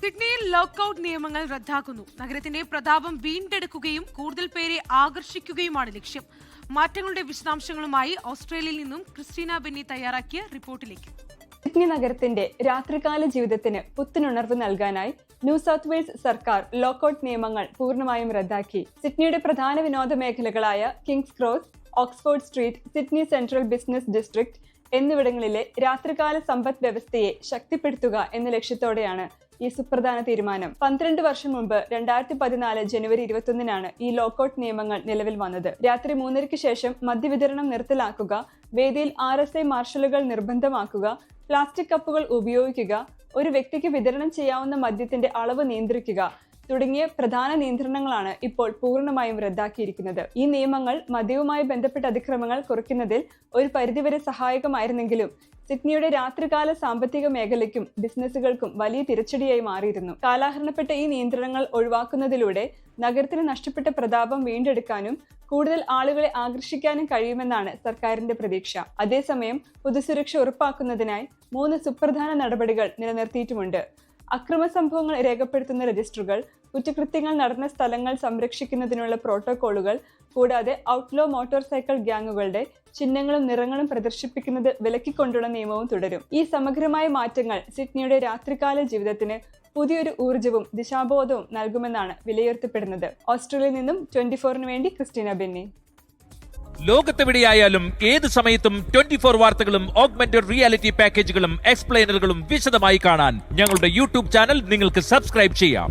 സിഡ്നിയിൽ ലോക്കൌട്ട് നിയമങ്ങൾ റദ്ദാക്കുന്നു. നഗരത്തിന്റെ പ്രതാപം വീണ്ടെടുക്കുകയും കൂടുതൽ പേരെ ആകർഷിക്കുകയുമാണ് ലക്ഷ്യം. മാറ്റങ്ങളുടെ വിശദാംശങ്ങളുമായി ഓസ്ട്രേലിയയിൽ നിന്നും ക്രിസ്റ്റീന ബെന്നി തയ്യാറാക്കിയ റിപ്പോർട്ടിലേക്ക്. സിഡ്നി നഗരത്തിന്റെ രാത്രികാല ജീവിതത്തിന് പുത്തനുണർവ് നൽകാനായി ന്യൂ സൗത്ത് വെയിൽസ് സർക്കാർ ലോക്കൌട്ട് നിയമങ്ങൾ പൂർണ്ണമായും റദ്ദാക്കി. സിഡ്നിയുടെ പ്രധാന വിനോദ മേഖലകളായ Kings Cross, Oxford Street, Sydney central business district എന്നിവിടങ്ങളിലെ രാത്രികാല സമ്പദ് വ്യവസ്ഥയെ ശക്തിപ്പെടുത്തുക എന്ന ലക്ഷ്യത്തോടെയാണ് ഈ സുപ്രധാന തീരുമാനം. 12 വർഷം മുമ്പ് 2014 ജനുവരി 21 ഈ ലോക്കൌട്ട് നിയമങ്ങൾ നിലവിൽ വന്നത്. രാത്രി 3:30 ശേഷം മദ്യവിതരണം നിർത്തലാക്കുക, വേദിയിൽ RSI മാർഷലുകൾ നിർബന്ധമാക്കുക, പ്ലാസ്റ്റിക് കപ്പുകൾ ഉപയോഗിക്കുക, ഒരു വ്യക്തിക്ക് വിതരണം ചെയ്യാവുന്ന മദ്യത്തിന്റെ അളവ് നിയന്ത്രിക്കുക തുടങ്ങിയ പ്രധാന നിയന്ത്രണങ്ങളാണ് ഇപ്പോൾ പൂർണ്ണമായും റദ്ദാക്കിയിരിക്കുന്നത്. ഈ നിയമങ്ങൾ മദ്യവുമായി ബന്ധപ്പെട്ട അതിക്രമങ്ങൾ കുറയ്ക്കുന്നതിൽ ഒരു പരിധിവരെ സഹായകമായിരുന്നെങ്കിലും സിഡ്നിയുടെ രാത്രികാല സാമ്പത്തിക മേഖലയ്ക്കും ബിസിനസ്സുകൾക്കും വലിയ തിരിച്ചടിയായി മാറിയിരുന്നു. കാലഹരണപ്പെട്ട ഈ നിയന്ത്രണങ്ങൾ ഒഴിവാക്കുന്നതിലൂടെ നഗരത്തിന് നഷ്ടപ്പെട്ട പ്രതാപം വീണ്ടെടുക്കാനും കൂടുതൽ ആളുകളെ ആകർഷിക്കാനും കഴിയുമെന്നാണ് സർക്കാരിന്റെ പ്രതീക്ഷ. അതേസമയം പൊതുസുരക്ഷ ഉറപ്പാക്കുന്നതിനായി 3 സുപ്രധാന നടപടികൾ നിലനിർത്തിയിട്ടുമുണ്ട്. അക്രമ സംഭവങ്ങൾ രേഖപ്പെടുത്തുന്ന രജിസ്റ്ററുകൾ, കുറ്റകൃത്യങ്ങൾ നടന്ന സ്ഥലങ്ങൾ സംരക്ഷിക്കുന്നതിനുള്ള പ്രോട്ടോകോളുകൾ, കൂടാതെ ഔട്ട്ലോ മോട്ടോർ സൈക്കിൾ ഗ്യാങ്ങുകളുടെ ചിഹ്നങ്ങളും നിറങ്ങളും പ്രദർശിപ്പിക്കുന്നത് വിലക്കിക്കൊണ്ടുള്ള നിയമവും തുടരും. ഈ സമഗ്രമായ മാറ്റങ്ങൾ സിഡ്നിയുടെ രാത്രികാല ജീവിതത്തിന് പുതിയൊരു ഊർജവും ദിശാബോധവും നൽകുമെന്നാണ് വിലയിരുത്തപ്പെടുന്നത്. ഓസ്ട്രേലിയയിൽ നിന്നും 24-ന് വേണ്ടി ക്രിസ്റ്റീന ബെന്നി. ലോകത്തെവിടെയായാലും ഏത് സമയത്തും 24 വാർത്തകളും ഓഗ്മെന്റഡ് റിയാലിറ്റി പാക്കേജുകളും എക്സ്പ്ലെയിനറുകളും വിശദമായി കാണാൻ ഞങ്ങളുടെ യൂട്യൂബ് ചാനൽ നിങ്ങൾക്ക് സബ്സ്ക്രൈബ് ചെയ്യാം.